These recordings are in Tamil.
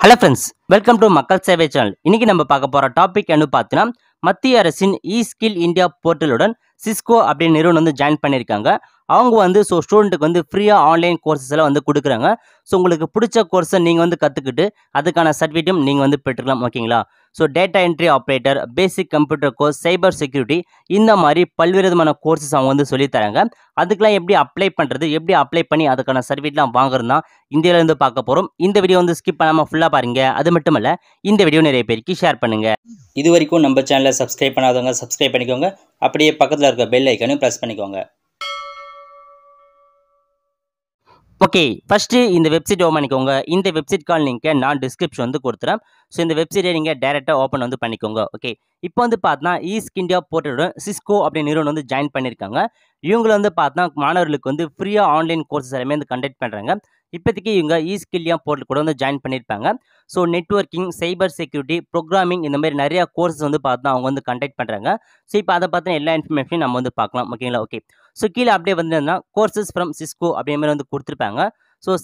ஹலோ ஃப்ரெண்ட்ஸ், வெல்கம் டு மக்கள் சேவை சேனல். இன்னைக்கு நம்ம பார்க்க போகிற டாபிக் என்ன பார்த்தீங்கன்னா, மத்திய அரசின் ஸ்கில் இந்தியா போர்ட்டலுடன் சிஸ்கோ அப்படின்னு நிறுவனம் வந்து ஜாயின் பண்ணியிருக்காங்க. அவங்க வந்து ஸ்டூடெண்ட்டுக்கு வந்து ஃப்ரீயாக ஆன்லைன் கோர்சஸ் எல்லாம் வந்து கொடுக்குறாங்க. உங்களுக்கு பிடிச்ச கோர்ஸை நீங்கள் வந்து கற்றுக்கிட்டு அதுக்கான சர்டிஃபிகேட்டும் நீங்கள் வந்து பெற்றுக்கலாம். ஓகேங்களா? Data entry operator, basic computer course, cyber security, இந்த மாதிரி பல்வேறு விதமான கோர்சஸ் அவங்க வந்து சொல்லித்தராங்க. அதுக்கெல்லாம் எப்படி அப்ளை பண்ணுறது, எப்படி அப்ளை பண்ணி அதுக்கான சர்டிஃபிகேட்லாம் வாங்குறது தான் இந்த வீடியோல இருந்து பார்க்க போகிறோம். இந்த வீடியோ வந்து ஸ்கிப் பண்ணாமல் ஃபுல்லாக பாருங்க. அது மட்டும் இல்ல, இந்த வீடியோ நிறைய பேருக்கு ஷேர் பண்ணுங்க. இது வரைக்கும் நம்ம சேனலை சப்ஸ்கிரைப் பண்ணாதவங்க சப்ஸ்கிரைப் பண்ணிக்கோங்க. அப்படியே பக்கத்தில் இருக்க பெல் ஐக்கனையும் ப்ரெஸ் பண்ணிக்கோங்க. ஓகே, ஃபஸ்ட்டு இந்த வெப்சைட் ஓப்பன் பண்ணிக்கோங்க. இந்த வெப்சைட் கால் லிங்க்கை நான் டிஸ்கிரிப்ஷன் வந்து கொடுத்துறேன். இந்த வெப்சைட்டை நீங்கள் டேரெக்டாக ஓப்பன் வந்து பண்ணிக்கோங்க. ஓகே, இப்போ வந்து பார்த்தா ஸ்கில் இந்தியா போர்ட்டலுடன் சிஸ்கோ அப்படின்னு நிறுவனம் வந்து ஜாயின் பண்ணியிருக்காங்க. இவங்களை வந்து பார்த்தா மாணவர்களுக்கு வந்து ஃப்ரீயாக ஆன்லைன் கோர்சஸ் எல்லாமே வந்து கண்டக்ட் பண்ணுறாங்க. இப்போதைக்கு இவங்க ஸ்கில் இந்தியா போர்ட்டல் கூட வந்து ஜாயின் பண்ணியிருப்பாங்க. நெட்வொர்க்கிங், சைபர் செக்யூரிட்டி, ப்ரோக்ராமிங், இந்த மாதிரி நிறையா கோர்சஸ் வந்து பார்த்தா அவங்க வந்து கண்டக்ட் பண்ணுறாங்க. இப்போ அதை பார்த்தின எல்லா இன்ஃபர்மேஷனையும் நம்ம வந்து பார்க்கலாம். ஓகேங்களா? ஓகே, கீழே அப்படியே வந்து கோர்சஸ் ஃப்ரம் சிஸ்கோ அப்படிங்கிற மாதிரி வந்து கொடுத்துருப்பாங்க.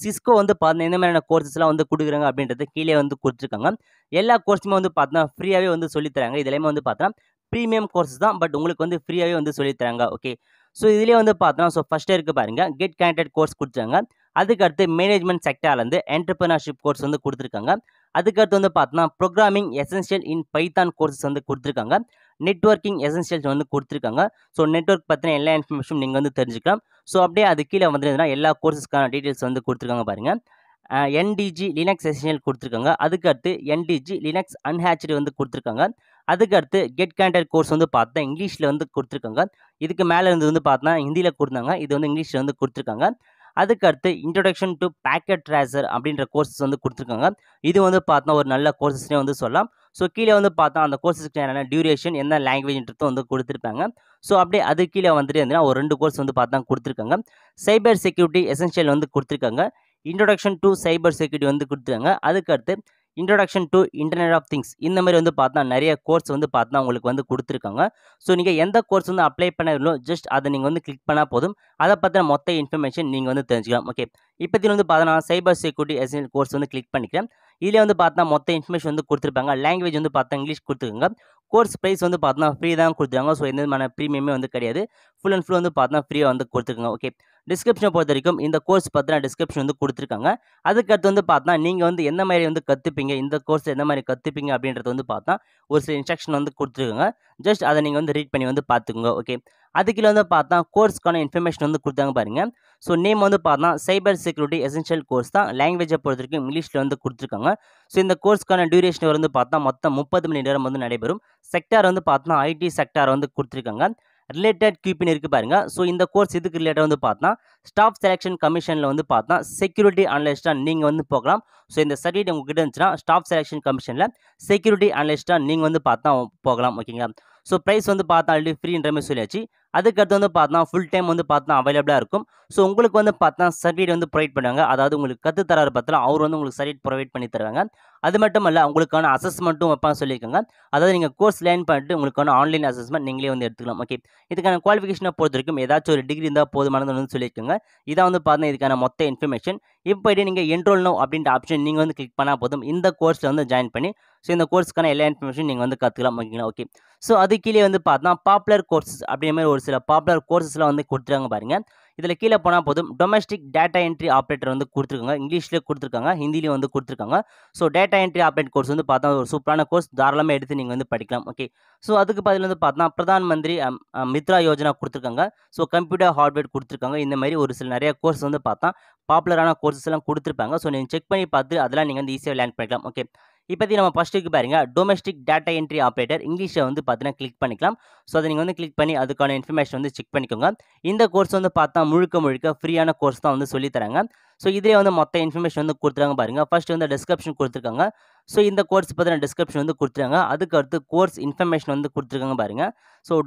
சிஸ்கோ வந்து பார்த்தீங்கன்னா எந்த மாதிரியான கோர்சஸ்லாம் வந்து கொடுக்குறாங்க அப்படின்றது கீழே வந்து கொடுத்துருக்காங்க. எல்லா கோர்ஸுமே வந்து பார்த்தீங்கன்னா ஃப்ரீயாகவே வந்து சொல்லித்தராங்க. இதுலேயுமே வந்து பார்த்தீங்கன்னா ப்ரீமியம் கோர்சஸ் தான், பட் உங்களுக்கு வந்து ஃப்ரீயாகவே வந்து சொல்லித்தராங்க. ஓகே, இதுலேயே வந்து பார்த்தோன்னா ஃபஸ்ட்டே இருக்குது பாருங்கள், கெட் கனெக்டட் கோர்ஸ் கொடுத்துருக்காங்க. அதுக்கடுத்து மேனேஜ்மெண்ட் செக்டார்லேருந்து என்டர்பிரினர்ஷிப் கோர்ஸ் வந்து கொடுத்துருக்காங்க. அதுக்கடுத்து வந்து பார்த்தோன்னா ப்ரோக்ராமிங் எசென்ஷியல் இன் பைத்தான் கோர்சஸ் வந்து கொடுத்துருக்காங்க. நெட்வொர்க்கிங் எசென்ஷியல்ஸ் வந்து கொடுத்துருக்காங்க. நெட்வொர்க் பற்றின எல்லா இன்ஃபர்மேஷனும் நீங்கள் வந்து தெரிஞ்சுக்கலாம். அப்படியே அது கீழே வந்துருந்ததுன்னா எல்லா கோர்சஸ்க்கான டீட்டெயில்ஸ் வந்து கொடுத்துருக்காங்க பாருங்கள். என்டிஜி லினக்ஸ் எசென்ஷியல் கொடுத்துருக்காங்க. அதுக்கடுத்து என்டிஜி லினக்ஸ் அன்ஹேட்ச்டு வந்து கொடுத்துருக்காங்க. அதுக்கடுத்து கெட் கனெக்டட் கோர்ஸ் வந்து பார்த்தா இங்கிலீஷில் வந்து கொடுத்துருக்காங்க. இதுக்கு மேலே இருந்து வந்து பார்த்தா ஹிந்தியில் கொடுத்தாங்க. இது வந்து இங்கிலீஷில் வந்து கொடுத்துருக்காங்க. அதுக்கடுத்து இன்ட்ரோடக்ஷன் டு பேக்கெட் ட்ரேசர் அப்படின்ற கோர்சஸ் வந்து கொடுத்துருக்காங்க. இது வந்து பார்த்தா ஒரு நல்ல கோர்சஸ்னே வந்து சொல்லலாம். கீழே வந்து பார்த்தா அந்த கோர்சஸ்க்கு என்னென்ன டியூரேஷன், என்ன லாங்குவேஜ்ன்றதும் வந்து கொடுத்துருப்பாங்க. அப்படியே அது கீழே வந்துட்டு இருந்ததுன்னா ஒரு 2 கோர்ஸ் வந்து பார்த்தா கொடுத்துருக்காங்க. சைபர் செக்யூரிட்டி எசென்ஷியல் வந்து கொடுத்துருக்காங்க. இன்ட்ரோடக்ஷன் டு சைபர் செக்யூரிட்டி வந்து கொடுத்துருக்காங்க. அதுக்கடுத்து introduction to internet of things, இந்த மாதிரி வந்து பார்த்தா நிறைய கோர்ஸ் வந்து பார்த்தா உங்களுக்கு வந்து கொடுத்துருக்காங்க. நீங்கள் எந்த கோர்ஸ் வந்து அப்ளை பண்ணீங்களோ ஜஸ்ட் அதை நீங்கள் வந்து கிளிக் பண்ணால் போதும். அதை பற்றின மொத்த இன்ஃபர்மேஷன் நீங்கள் வந்து தெரிஞ்சுக்கலாம். ஓகே, இப்போதைக்கு வந்து பார்த்தா நான் சைபர் செக்யூரிட்டி எசென்ஷியல் கோர்ஸ் வந்து கிளிக் பண்ணிக்கிறேன். இதில் வந்து பார்த்தா மொத்த இன்ஃபர்மேஷன் வந்து கொடுத்துருப்பாங்க. லாங்குவேஜ் வந்து பார்த்தா இங்கிலீஷ் கொடுத்துருக்காங்க. கோர்ஸ் ப்ரைஸ் வந்து பார்த்தா ஃப்ரீ தான் கொடுத்துருக்காங்க. எந்த விதமான ப்ரீமியமே வந்து கிடையாது. ஃபுல் அண்ட் ஃபுல் வந்து பார்த்தா ஃப்ரீயாக வந்து கொடுத்துருக்காங்க. ஓகே, டிஸ்கிரிப்ஷனை பொறுத்த வரைக்கும் இந்த கோர்ஸ் பற்றின டிஸ்கிரிப்ஷன் வந்து கொடுத்துருக்காங்க. அதுக்கடுத்து வந்து பார்த்தா நீங்கள் வந்து எந்த மாதிரி வந்து கற்றுப்பீங்க, இந்த கோர்ஸ் எந்த மாதிரி கற்றுப்பீங்க அப்படின்றது வந்து பார்த்தா ஒரு சில இன்ஸ்ட்ரக்ஷன் வந்து கொடுத்துருக்காங்க. ஜஸ்ட் அதை நீங்கள் வந்து ரீட் பண்ணி வந்து பார்த்துக்கோங்க. ஓகே, அதுக்குள்ள வந்து பார்த்தா கோர்ஸ்க்கான இன்ஃபர்மேஷன் வந்து கொடுத்தாங்க பாருங்க. நேம் வந்து பார்த்தா சைபர் செக்யூரிட்டி எசென்ஷியல் கோர்ஸ் தான். லாங்குவேஜை பொறுத்த வரைக்கும் இங்கிலீஷில் வந்து கொடுத்துருக்காங்க. இந்த கோர்ஸ்க்கான டியூரேஷன் வந்து பார்த்தா மொத்தம் 30 மணி நேரம் வந்து நடைபெறும். செக்டார் வந்து பார்த்தா ஐடி செக்டார் வந்து கொடுத்துருக்காங்க. ரிலேட்டட் கியூபின் இருக்குது பாருங்க. இந்த கோர்ஸ் இதுக்கு ரிலேட்டட் வந்து பார்த்தா ஸ்டாஃப் செலெக்ஷன் கமிஷனில் வந்து பார்த்தா செக்யூரிட்டி அனலிஸ்ட்டாக நீங்கள் வந்து போகலாம். இந்த சர்டிஃபிகேட் உங்ககிட்ட இருந்துச்சுன்னா ஸ்டாஃப் செலெக்ஷன் கமிஷனில் செக்யூரிட்டி அனலிஸ்ட்டாக நீங்கள் வந்து பார்த்தா போகலாம். ஓகேங்களா? ப்ரைஸ் வந்து பார்த்தா ஆல்ரெடி ஃப்ரீன்ற மாதிரி சொல்லியாச்சு. அதுக்கடுத்து வந்து பார்த்தா ஃபுல் டைம் வந்து பார்த்தா அவைலபிளாக இருக்கும். உங்களுக்கு வந்து பார்த்தா சர்டிஃபிகேட் வந்து ப்ரொவைட் பண்ணுவாங்க. அதாவது உங்களுக்கு கற்றுத்தராரு பத்திரம் அவர் வந்து உங்களுக்கு சர்டிஃபிகேட் ப்ரொவைட் பண்ணி தருவாங்க. அது மட்டும் இல்ல, உங்களுக்கான அசஸ்மெண்ட்டும் வைப்பாங்க சொல்லியிருக்காங்க. அதாவது நீங்கள் கோர்ஸ் லேர்ன் பண்ணிட்டு உங்களுக்கான ஆன்லைன் அசஸ்மெண்ட் நீங்களே வந்து எடுத்துக்கலாம். ஓகே, இதுக்கான குவாலிஃபிகேஷனை பொறுத்த வரைக்கும் ஏதாச்சும் ஒரு டிகிரி இருந்தால் போதுமானது வந்து சொல்லியிருக்காங்க. இதான் வந்து பார்த்தா இதுக்கான மொத்த இன்ஃபர்மேஷன். இப்போ நீங்கள் என்ரோல் நவ் அப்படின்ற ஆப்ஷன் நீங்கள் வந்து கிளிக் பண்ணால் போதும். இந்த கோர்ஸில் வந்து ஜாயின் பண்ணி இந்த கோர்ஸ்க்கான எல்லா இன்ஃபர்மேஷன் நீங்கள் வந்து கற்றுக்கலாம். ஓகேங்களா? ஓகே, அது கீழே வந்து பார்த்தா பாப்புலர் கோர்சஸ் அப்படிங்கிற மாதிரி ஒரு சில பாப்புலர் கோர்சஸ்லாம் வந்து கொடுத்துருக்காங்க பாருங்க. இதில் கீழே போனால் போதும் டொமஸ்டிக் டேட்டா என்ட்ரி ஆப்ரேட்டர் வந்து கொடுத்துருக்காங்க. இங்கிலீஷ்லேயே கொடுத்துருக்காங்க, ஹிந்திலையும் வந்து கொடுத்துருக்காங்க. டேட்டா என்ட்ரி ஆப்ரேட் கோர்ஸ் வந்து பார்த்தா ஒரு சூப்பரான கோர்ஸ், தாராளமாக எடுத்து நீங்கள் வந்து படிக்கலாம். ஓகே, அதுக்கு பதில் வந்து பார்த்தா பிரதான் மந்திரி மித்ரா யோஜனா கொடுத்துருக்காங்க. கம்ப்யூட்டர் ஹார்ட்வேர் கொடுத்துருக்காங்க. இந்த மாதிரி ஒரு சில நிறைய கோர்ஸ் வந்து பார்த்தா பாப்புலரான கோர்சஸ் எல்லாம் கொடுத்துருப்பாங்க. நீங்கள் செக் பண்ணி பார்த்து அதெல்லாம் நீங்கள் வந்து ஈஸியாக லேர்ன் பண்ணிக்கலாம். ஓகே, இப்போதைக்கு நம்ம ஃபஸ்ட்டுக்கு பாருங்க, டொமஸ்டிக் டேட்டா என்ட்ரி ஆப்ரேட்டர் இங்கிலீஷை வந்து பார்த்தீங்கன்னா கிளிக் பண்ணிக்கலாம். அதை நீங்கள் வந்து கிளிக் பண்ணி அதுக்கான இன்ஃபர்மேஷன் வந்து செக் பண்ணிக்கோங்க. இந்த கோர்ஸ் வந்து பார்த்தா முழுக்க ஃப்ரீயான கோர்ஸ் தான் வந்து சொல்லித்தராங்க. இதிலே வந்து மொத்த இன்ஃபர்மேஷன் வந்து கொடுத்துருக்காங்க பாருங்க. ஃபர்ஸ்ட் வந்து டிஸ்கிரிப்ஷன் கொடுத்துருக்காங்க. இந்த கோர்ஸ் பற்றின டிஸ்கிரிப்ஷன் வந்து கொடுத்துருக்காங்க. அதுக்கு அடுத்து கோர்ஸ் இன்ஃபர்மேஷன் வந்து கொடுத்துருக்காங்க பாருங்க.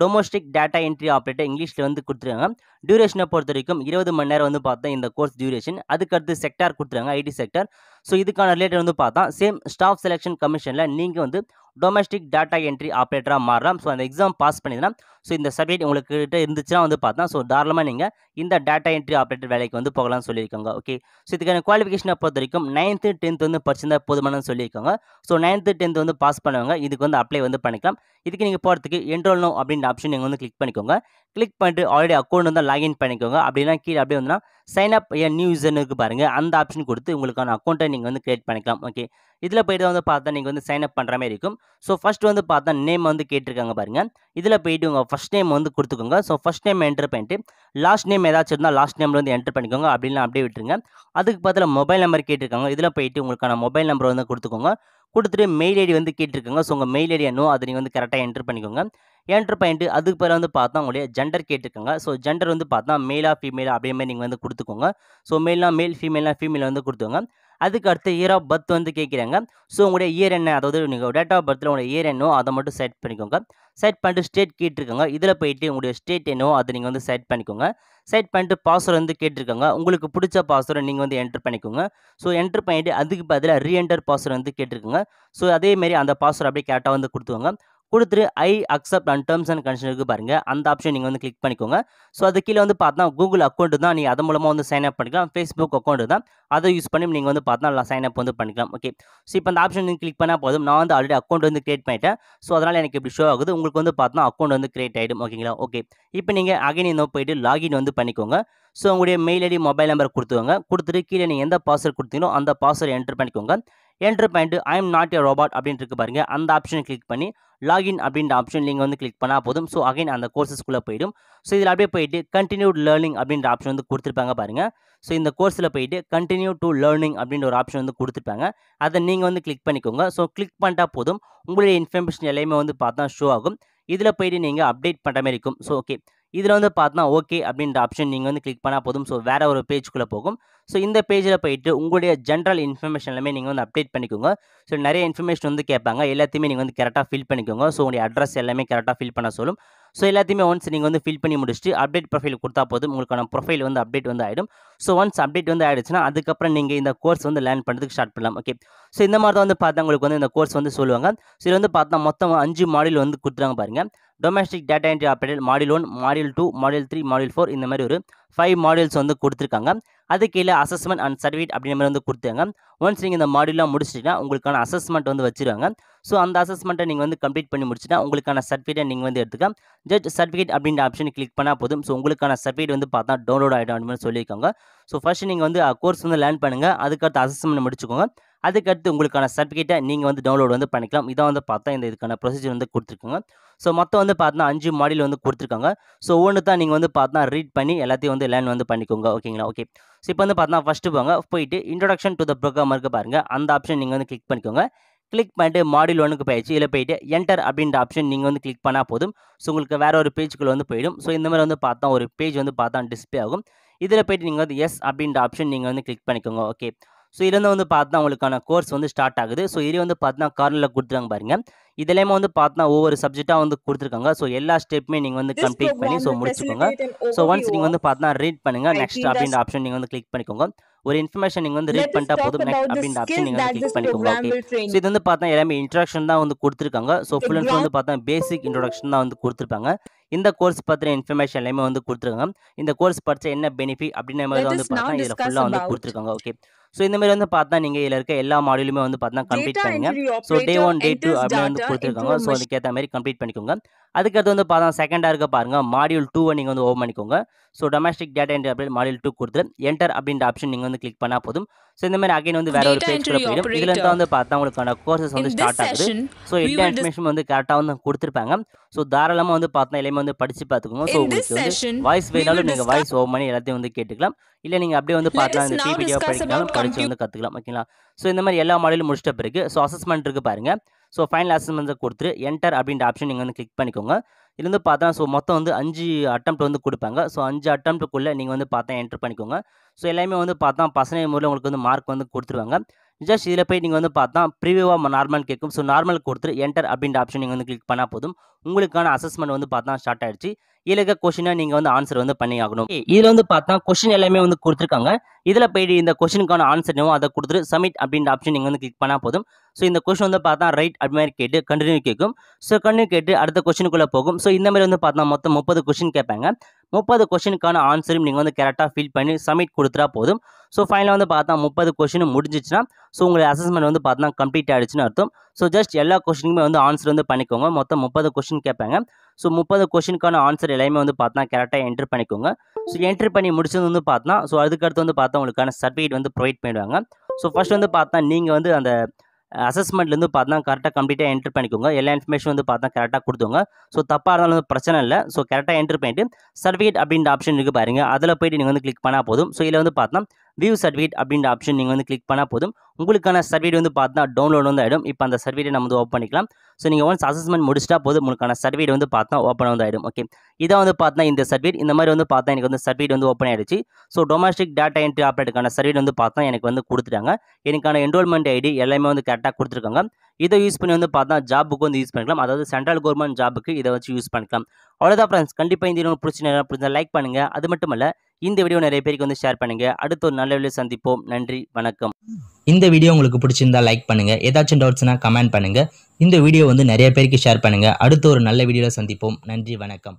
டொமஸ்டிக் டேட்டா என்ட்ரி ஆப்ரேட்டர் இங்கிலீஷில் வந்து கொடுத்துருக்காங்க. டியூரேஷனை பொறுத்த வரைக்கும் 20 மணி நேரம் வந்து பார்த்தா இந்த கோர்ஸ் டியூரேஷன். அதுக்கு அடுத்து செக்டார் கொடுத்துருக்காங்க, ஐடி செக்டார். இதுக்கான ரிலேட்டட் வந்து பார்த்தா சேம் ஸ்டாஃப் செலெக்ஷன் கமிஷனில் நீங்கள் வந்து டொமஸ்டிக் டேட்டா என்ட்ரி ஆப்ரேட்டராக மாறலாம். ஸோ அந்த எக்ஸாம் பாஸ் பண்ணிங்கன்னா ஸோ இந்த சர்டிஃபிகேட் உங்கள்கிட்ட இருந்துச்சுன்னா வந்து பார்த்தா ஸோ தாராளமாக நீங்கள் இந்த டேட்டா என்ட்ரி ஆப்ரேட்டர் வேலைக்கு வந்து போகலாம்னு சொல்லியிருக்காங்க. ஓகே, ஸோ இதுக்கான குவாலிஃபிகேஷனை பொறுத்த வரைக்கும் 9th 10th வந்து படிச்சிருந்தா போதுமானு சொல்லியிருக்காங்க. ஸோ 9th 10th வந்து பாஸ் பண்ணவங்க இதுக்கு வந்து அப்ளை வந்து பண்ணிக்கலாம். இதுக்கு நீங்கள் போகிறதுக்கு என்ரோல் நோ அப்படின்ற ஆப்ஷன் நீங்கள் வந்து கிளிக் பண்ணிக்கோங்க. கிளிக் பண்ணிட்டு ஆல்ரெடி அக்கௌண்ட் வந்து லாகின் பண்ணிக்கோங்க. அப்படின்னா கீழே அப்படியே வந்துன்னா சைன் அப் ஏ நியூ யூசர்னு இருக்கு பாருங்க, அந்த ஆப்ஷன் கொடுத்து உங்களுக்கான அக்கௌண்ட்டை நீங்கள் வந்து கிரியேட் பண்ணிக்கலாம். ஓகே, இதில் போய்ட்டு வந்து பார்த்தா நீங்கள் வந்து சைன் அப் பண்ணுற மாதிரி இருக்கும். ஸோ ஃபர்ஸ்ட் வந்து பார்த்தா நேம் வந்து கேட்டிருக்காங்க பாருங்க. இதில் போயிட்டு உங்கள் ஃபர்ஸ்ட் நேம் வந்து கொடுத்துக்கோங்க. ஸோ ஃபர்ஸ்ட் நேம் என்டர் பண்ணிட்டு லாஸ்ட் நேம் ஏதாச்சும் இருந்தால் லாஸ்ட் நேமில் வந்து என்டர் பண்ணிக்கோங்க. அப்படின்னா அப்படியே விட்டுருங்க. அதுக்கு பதிலாக மொபைல் நம்பர் கேட்டிருக்காங்க. இதில் போயிட்டு உங்களுக்கான மொபைல் நம்பர் வந்து கொடுத்துக்கோங்க. கொடுத்துட்டு மெயில் ஐடி வந்து கேட்டிருக்காங்க. ஸோ உங்கள் மெயில் ஐடி என்னவோ அதை நீங்கள் வந்து கரெக்டாக என்டர் பண்ணிக்கோங்க. என்டர் பண்ணிட்டு அதுக்கு பிறகு வந்து பார்த்தா உங்களுடைய ஜெண்டர் கேட்டிருக்காங்க. ஸோ ஜெண்டர் வந்து பார்த்தா மேலா ஃபீமேலா அப்படியே மாதிரி நீங்கள் வந்து கொடுத்துக்கோங்க. ஸோ மேல்னா மேல், ஃபீமேல்னா ஃபீமேல் வந்து கொடுத்துக்கோங்க. அதுக்கு அடுத்து இயர் ஆஃப் பர்த் வந்து கேட்குறாங்க. ஸோ உங்களுடைய இயர் என்ன, அதாவது நீங்கள் டேட் ஆஃப் பர்த்தில் உங்களுடைய இயர் என்னவோ அதை மட்டும் செட் பண்ணிக்கோங்க. செட் பண்ணிட்டு ஸ்டேட் கேட்டிருக்காங்க. இதில் போயிட்டு உங்களுடைய ஸ்டேட் என்னவோ அதை நீங்கள் வந்து செட் பண்ணிக்கோங்க. செட் பண்ணிட்டு பாஸ்வேர்டு வந்து கேட்டிருக்காங்க. உங்களுக்கு பிடிச்ச பாஸ்வேர்டை நீங்கள் வந்து என்டர் பண்ணிக்கோங்க. ஸோ என்டர் பண்ணிட்டு அதுக்கு பதிலாக ரீஎன்டர் பாஸ்வேர்டு வந்து கேட்டிருக்காங்க. ஸோ அதேமாரி அந்த பாஸ்வேர்டு அப்படியே கரெக்டாக வந்து கொடுத்துக்கோங்க. கொடுத்துட்டு I accept and terms and condition இருக்கு பாருங்க, அந்த ஆப்ஷன் நீங்கள் வந்து கிளிக் பண்ணிக்கோங்க. ஸோ அது கீழே வந்து பார்த்தா கூகுள் அக்கௌண்ட் தான், நீங்கள் அது மூலமாக வந்து சைன் அப் பண்ணிக்கலாம். ஃபேஸ்புக் அக்கௌண்ட் தான், அதை யூஸ் பண்ணி நீங்கள் வந்து பார்த்தா சைன் அப் வந்து பண்ணிக்கலாம். ஓகே, ஸோ இப்போ அந்த ஆப்ஷன் நீங்கள் கிளிக் பண்ணால் போதும். நான் வந்து ஆல்ரெடி அக்கௌண்ட் வந்து கிரியேட் பண்ணிட்டேன். ஸோ அதனால் எனக்கு இப்படி ஷோ ஆகுது. உங்களுக்கு வந்து பார்த்தா அக்கௌண்ட் வந்து கிரியேட் ஆகிடும். ஓகேங்களா? ஓகே, இப்போ நீங்கள் அகைன் இன்னும் போயிட்டு லாகின் வந்து பண்ணிக்கோங்க. ஸோ உங்களுடைய மெயில் ஐடி மொபைல் நம்பர் கொடுத்துவாங்க. கொடுத்துட்டு கீழே நீங்கள் எந்த பாஸ்வேர்ட் கொடுத்தீங்களோ அந்த பாஸ்வேர்டு என்டர் பண்ணிக்கோங்க. என்டர் பண்ணிட்டு I am not a robot அப்படின்ட்டு இருக்கு பாருங்க, அந்த ஆப்ஷனை கிளிக் பண்ணி லாகின் அப்படின்ற ஆப்ஷன் நீங்கள் வந்து கிளிக் பண்ணால் போதும். ஸோ அகைன் அந்த கோர்சஸ்க்குள்ளே போயிடும். ஸோ இதில் அப்படியே போயிட்டு கண்டினியூட் லேர்னிங் அப்படின்ற ஆப்ஷன் வந்து கொடுத்துருப்பாங்க பாருங்க. ஸோ இந்த கோர்ஸில் போயிட்டு கண்டினியூ டு லேர்னிங் அப்படின்ற ஒரு ஆப்ஷன் வந்து கொடுத்துருப்பாங்க. அதை நீங்கள் வந்து கிளிக் பண்ணிக்கோங்க. ஸோ கிளிக் பண்ணிட்டா போதும், உங்களுடைய இன்ஃபர்மேஷன் எல்லாமே வந்து பார்த்தா ஷோ ஆகும். இதில் போயிட்டு நீங்கள் அப்டேட் பண்ணுற மாதிரி இருக்கும். ஸோ ஓகே, இதில் வந்து பார்த்தா ஓகே அப்படின்ற ஆப்ஷன் நீங்கள் வந்து கிளிக் பண்ணால் போதும். ஸோ வேறு ஒரு பேஜ்க்குள்ளே போகும். ஸோ இந்த பேஜில் போயிட்டு உங்களுடைய ஜென்ரல் இன்ஃபர்மேஷன் எல்லாமே நீங்கள் வந்து அப்டேட் பண்ணிக்கோங்க. ஸோ நிறைய இன்ஃபர்மேஷன் வந்து கேட்பாங்க, எல்லாத்தையுமே நீங்கள் வந்து கரெக்டாக ஃபில் பண்ணிக்கோங்க. ஸோ உங்களுடைய அட்ரஸ் எல்லாமே கரெக்டாக ஃபில் பண்ண சொல்லும். ஸோ எல்லாத்தையுமே ஒன்ஸ் நீங்கள் வந்து ஃபில் பண்ணி முடிச்சுட்டு அப்டேட் ப்ரொஃபைல் கொடுத்தா போதும், உங்களுக்கான ப்ரொஃபைல் வந்து அப்டேட் வந்து ஆகிடும். ஸோ ஒன்ஸ் அப்டேட் வந்து ஆகிடுச்சுன்னா அதுக்கப்புறம் நீங்கள் இந்த கோர்ஸ் வந்து லேர்ன் பண்ணுறதுக்கு ஸ்டார்ட் பண்ணலாம். ஓகே, ஸோ இந்த மாதிரி தான் வந்து பார்த்தா உங்களுக்கு வந்து இந்த கோர்ஸ் வந்து சொல்லுவாங்க. ஸோ இது வந்து பார்த்தா மொத்தம் 5 மாடியூல் வந்து கொடுத்துருவாங்க பாருங்க. Domestic data entry operator module 1, module 2, module 3, module 4 இந்த மாதிரி ஒரு 5 மாடியூல்ஸ் வந்து கொடுத்துருக்காங்க. அது கீழே அசஸ்மெண்ட் அண்ட் சர்டிஃபிகேட் அப்படின்ற மாதிரி வந்து கொடுத்தாங்க. ஒன்ஸ் நீங்கள் இந்த மாடியூலாம் முடிச்சிட்டிங்கன்னா உங்களுக்கான அசஸ்மெண்ட் வந்து வச்சிருவாங்க. ஸோ அந்த அசஸ்மெண்ட்டை நீங்கள் வந்து கம்ப்ளீட் பண்ணி முடிச்சுட்டா உங்களுக்கான சர்டிஃபிகேட்டை நீங்கள் வந்து எடுத்துக்கலாம். ஜஸ்ட் சர்டிஃபிகேட் அப்படின்ற ஆப்ஷன் கிளிக் பண்ணால் போதும். ஸோ உங்களுக்கான சர்டிஃபிகேட் வந்து பார்த்தா டவுன்லோட் ஆகிடும் அப்படின்னு சொல்லியிருக்காங்க. ஸோ ஃபர்ஸ்ட் நீங்கள் வந்து கோர்ஸ் வந்து லேர்ன் பண்ணுங்கள், அதுக்கடுத்து அசஸ்மெண்ட் முடிச்சுக்கோங்க. அதுக்கடுத்து உங்களுக்கான சர்டிஃபிகேட்டை நீங்கள் வந்து டவுன்லோட் வந்து பண்ணிக்கலாம். இதான் வந்து பார்த்தா இந்த இதுக்கான ப்ரொசீஜர் வந்து கொடுத்துருக்காங்க. ஸோ மொத்தம் வந்து பார்த்தா 5 மாடியூல் வந்து கொடுத்துருக்காங்க. ஸோ ஒன்று தான் நீங்கள் வந்து பார்த்தா ரீட் பண்ணி எல்லாத்தையும் வந்து லேர்ன் வந்து பண்ணிக்கோங்க. ஓகேங்களா? ஓகே, ஸோ இப்போ வந்து பார்த்தா ஃபஸ்ட்டு போயிட்டு இன்ட்ரோடக்ஷன் டு த ப்ரோக்ராம் இருக்கு பாருங்க, அந்த ஆப்ஷன் நீங்கள் வந்து கிளிக் பண்ணிக்கோங்க. கிளிக் பண்ணிட்டு மாடியூல் 1க்கு போயிடுச்சு. இதில் போயிட்டு என்டர் அப்படின்ற ஆப்ஷன் நீங்கள் வந்து கிளிக் பண்ணால் போதும். ஸோ உங்களுக்கு வேற ஒரு பேஜுக்குள்ள வந்து போயிடும். ஸோ இந்த மாதிரி வந்து பார்த்தா ஒரு பேஜ் வந்து பார்த்தா டிஸ்பிளே ஆகும். இதில் போயிட்டு நீங்கள் வந்து எஸ் அப்படின்ற ஆப்ஷன் நீங்கள் வந்து கிளிக் பண்ணிக்கோங்க. ஓகே, ஸோ இதுலேருந்து வந்து பார்த்தா உங்களுக்கான கோர்ஸ் வந்து ஸ்டார்ட் ஆகுது. ஸோ இது வந்து பார்த்தா கார்னரில் கொடுத்துருக்காங்க பாருங்க. இதுலேயுமே வந்து பார்த்தா ஒவ்வொரு சப்ஜெக்டாக வந்து கொடுத்துருக்காங்க. ஸோ எல்லா ஸ்டெப்புமே நீங்கள் வந்து This கம்ப்ளீட் பண்ணி program so will முடிச்சுக்கோங்க. facilitate an so once overview நீங்கள் வந்து of பார்த்தா ரீட் பண்ணுங்கள். IT நெக்ஸ்ட் அப்படின்ற industry. ஆப்ஷன் நீங்கள் வந்து கிளிக் பண்ணிக்கோங்க. ஒரு இன்ஃபர்மேஷன் நீங்கள் வந்து Let ரீட் us பண்ணிட்டா talk போதும். நெக்ஸ்ட் about the அப்படின்ற ஆப்ஷன் skills நீங்கள் வந்து that கிளிக் this பண்ணிக்கோங்க. program okay, will train so you. இது வந்து பார்த்தா எல்லாமே இன்ட்ரடக்ஷன் தான் வந்து கொடுத்துருக்காங்க. So The full and full ground வந்து பார்த்தா பேசிக் இன்ட்ரடக்ஷன் தான் வந்து கொடுத்துருப்பாங்க. இந்த கோர்ஸ் பற்றின இன்ஃபர்மேஷன் எல்லாமே வந்து கொடுத்துருக்காங்க. இந்த கோர்ஸ் படிச்ச என்ன பெனிஃபிட் அப்படின்ற மாதிரி let வந்து us now பார்த்தா இதில் discuss ஃபுல்லாக வந்து about கொடுத்துருக்காங்க. ஓகே, ஸோ இந்த மாதிரி வந்து பார்த்தா நீங்கள் இதில் இருக்க எல்லா மாடியூலுமே வந்து பார்த்தா கம்ப்ளீட் data பண்ணுங்க. entry ஸோ டே operator 1 டே 2 enters அப்படின்னு வந்து data கொடுத்துருக்காங்க. into a so machine. அதுக்கேற்ற மாதிரி கம்ப்ளீட் பண்ணிக்கோங்க. அதுக்கடுத்து வந்து பார்த்தா செகண்டாக இருக்க பாருங்க, மாடியூல் 2 நீங்கள் வந்து ஓப்பன் பண்ணிக்கோங்க. ஸோ டொமஸ்டிக் டேட்டா என்ட்ரி அப்படின்னு மாடியூல் 2 கொடுத்துட்டு என்டர் அப்படின்ற ஆப்ஷன் நீங்கள் வந்து கிளிக் பண்ணால் போதும். ஸோ இந்த மாதிரி அகைன் வந்து வேற ஒரு Data பேஜ்க்குள்ள entry போயிடும். இதில் operator. தான் வந்து பார்த்தா உங்களுக்கான கோர்சஸ் வந்து In this ஸ்டார்ட் ஆகுது. session, ஸோ we எல்லா will இன்ஃபர்மேஷன் வந்து கரெக்டாக வந்து கொடுத்துருப்பாங்க. ஸோ தாராளமாக வந்து பார்த்தா எல்லாமே வந்து படித்து பார்த்துக்கோங்க. ஸோ in this உங்களுக்கு வந்து session வாய்ஸ் we will வேணாலும் நீங்கள் discuss. வாய்ஸ் ஓப்பன் பண்ணி எல்லாத்தையும் வந்து கேட்டுக்கலாம். இல்லை நீங்கள் அப்படியே வந்து Let பார்த்தா us இந்த now பிபிடியாக discuss படிக்கனாலும் about படித்து வந்து கற்றுக்கலாம். ஓகேங்களா? ஸோ இந்த மாதிரி எல்லா மாடியூலும் முடிச்சிட்ட பிறகு ஸோ அசஸ்மெண்ட் இருக்கு பாருங்க. ஸோ ஃபைனல் அசஸ்மெண்ட்ஸை கொடுத்துட்டு என்டர் அப்படின்ற ஆப்ஷன் நீங்கள் வந்து கிளிக் பண்ணிக்கோங்க. இது வந்து பார்த்தா ஸோ மொத்தம் வந்து 5 அட்டெம்ப்ட் வந்து கொடுப்பாங்க. ஸோ 5 அட்டெம்ப்ட்டுக்குள்ளே நீங்கள் வந்து பார்த்தா என்டர் பண்ணிக்கோங்க. ஸோ எல்லாமே வந்து பார்த்தா பர்சன்டேஜ் முறையில் உங்களுக்கு வந்து மார்க் வந்து கொடுத்துருவாங்க. ஜஸ்ட் இதில் போய் நீங்கள் வந்து பார்த்தா ப்ரிவியூவாக நார்மல் கேட்கும். ஸோ நார்மல் கொடுத்துட்டு என்டர் அப்படின்ற ஆப்ஷன் நீங்கள் வந்து கிளிக் பண்ணால் போதும். உங்களுக்கான அசஸ்மெண்ட் வந்து பார்த்தா ஸ்டார்ட் ஆயிடுச்சு. இதில் இருக்க கொஸ்டினை நீங்கள் வந்து ஆன்சர் வந்து பண்ணி ஆகணும். இதில் வந்து பார்த்தா கொஸ்டின் எல்லாமே வந்து கொடுத்துருக்காங்க. இதில் போயிட்டு இந்த கொஸ்டினுக்கான ஆன்சர் என்னவோ அதை கொடுத்துட்டு சப்மிட் அப்படின்ற ஆப்ஷன் நீங்கள் வந்து கிளிக் பண்ணால் போதும். ஸோ இந்த கொஸ்டின் வந்து பார்த்தா ரைட் அது மாதிரி கேட்டு கண்டினியூ கேட்கும். ஸோ கண்டினியூ கேட்டு அடுத்த கொஸ்டினுக்குள்ளே போகும். ஸோ இந்த மாதிரி வந்து பார்த்தா மொத்தம் 30 கொஸ்டின் கேட்பாங்க. 30 கொஸ்டினுக்கான ஆன்சரும் நீங்கள் வந்து கரெக்டாக ஃபில் பண்ணி சப்மிட் கொடுத்துட்டா போதும். ஸோ ஃபைனலாக வந்து பார்த்தா 30 கொஸ்டின் முடிஞ்சிச்சுன்னா ஸோ உங்களுடைய அசஸ்மெண்ட் வந்து பார்த்தா கம்ப்ளீட் ஆகிடுச்சுன்னு அர்த்தம். ஸோ ஜஸ்ட் எல்லா கொஸ்டினுக்குமே வந்து ஆன்சர் வந்து பண்ணிக்கோங்க. மொத்தம் 30 கொஸ்டின் கேட்பாங்க. ஸோ 30 கொஸ்டினுக்கான ஆன்சர் எல்லாமே வந்து பார்த்தா கரெக்டாக என்ட்ரு பண்ணிக்கோங்க. ஸோ என்ட்ரு பண்ணி முடிச்சது வந்து பார்த்தா ஸோ அதுக்கடுத்து வந்து பார்த்தா உங்களுக்கான சர்டிஃபிகேட் வந்து ப்ரொவைட் பண்ணிடுவாங்க. ஸோ ஃபர்ஸ்ட் வந்து பார்த்தா நீங்கள் வந்து அந்த அசஸ்மெண்ட்லேருந்து பார்த்தா கரெக்டாக கம்ப்ளீட்டாக என்ட்ரு பண்ணிக்கோங்க. எல்லா இன்ஃபர்மேஷன் வந்து பார்த்தா கரெக்டாக கொடுத்துங்க. ஸோ தப்பாக இருந்தாலும் வந்து பிரச்சனை இல்லை. ஸோ கரெக்டாக என்ட்ரு பண்ணிட்டு சர்டிஃபிகேட் அப்படின்ற ஆப்ஷன் இருக்குது பாருங்க. அதில் போய்ட்டு நீங்கள் வந்து கிளிக் பண்ணால் போதும். ஸோ இதில் வந்து பார்த்தா வியூ சர்டிஃபிகேட் அப்படின்ற ஆப்ஷன் நீங்கள் வந்து கிளிக் பண்ணால் போதும். உங்களுக்கான சர்டிஃபிகேட் வந்து பார்த்தா டவுன்லோட் வந்து ஆகிடும். இப்போ அந்த சர்டிஃபிகேட் நம்ம வந்து ஓப்பன் பண்ணிக்கலாம். ஸோ நீங்கள் ஒன்ஸ் அசஸ்மெண்ட் முடிச்சிட்டா போதும் உங்களுக்கான சர்டிஃபிகேட் வந்து பார்த்தா ஓப்பன் வந்து ஆகிடும். ஓகே, இதான் வந்து பார்த்தா இந்த சர்டிஃபிகேட் இந்த மாதிரி வந்து பார்த்தா எனக்கு வந்து சர்டிஃபிகேட் வந்து ஓப்பன் ஆகிடுச்சு. ஸோ டொமஸ்டிக் டேட்டா என்ட்ரி ஆப்ரேட்டருக்கான சர்டிஃபிகேட் வந்து பார்த்தா எனக்கு வந்து கொடுத்துட்டாங்க. எனக்கான என்ரோல்மெண்ட் ஐடி எல்லாமே வந்து கரெக்டாக கொடுத்துருக்காங்க. இதை யூஸ் பண்ணி வந்து பார்த்தா ஜாபுக்கு வந்து யூஸ் பண்ணிக்கலாம். அதாவது சென்ட்ரல் கவர்மெண்ட் ஜாபுக்கு இதை வச்சு யூஸ் பண்ணிக்கலாம். அவ்வளோதான் ஃப்ரெண்ட்ஸ். கண்டிப்பாக இந்த வீடியோ பிடிச்ச லைக் பண்ணுங்கள். அது மட்டும் இல்லை இந்த வீடியோ நிறைய பேருக்கு வந்து ஷேர் பண்ணுங்கள். அடுத்த ஒரு நல்ல வீடியோ சந்திப்போம். நன்றி, வணக்கம். இந்த வீடியோ உங்களுக்கு பிடிச்சிருந்தா லைக் பண்ணுங்க. ஏதாச்சும் டவுட்ஸ்னா கமெண்ட் பண்ணுங்க. இந்த வீடியோ வந்து நிறைய பேருக்கு ஷேர் பண்ணுங்க. அடுத்த ஒரு நல்ல வீடியோவில் சந்திப்போம். நன்றி, வணக்கம்.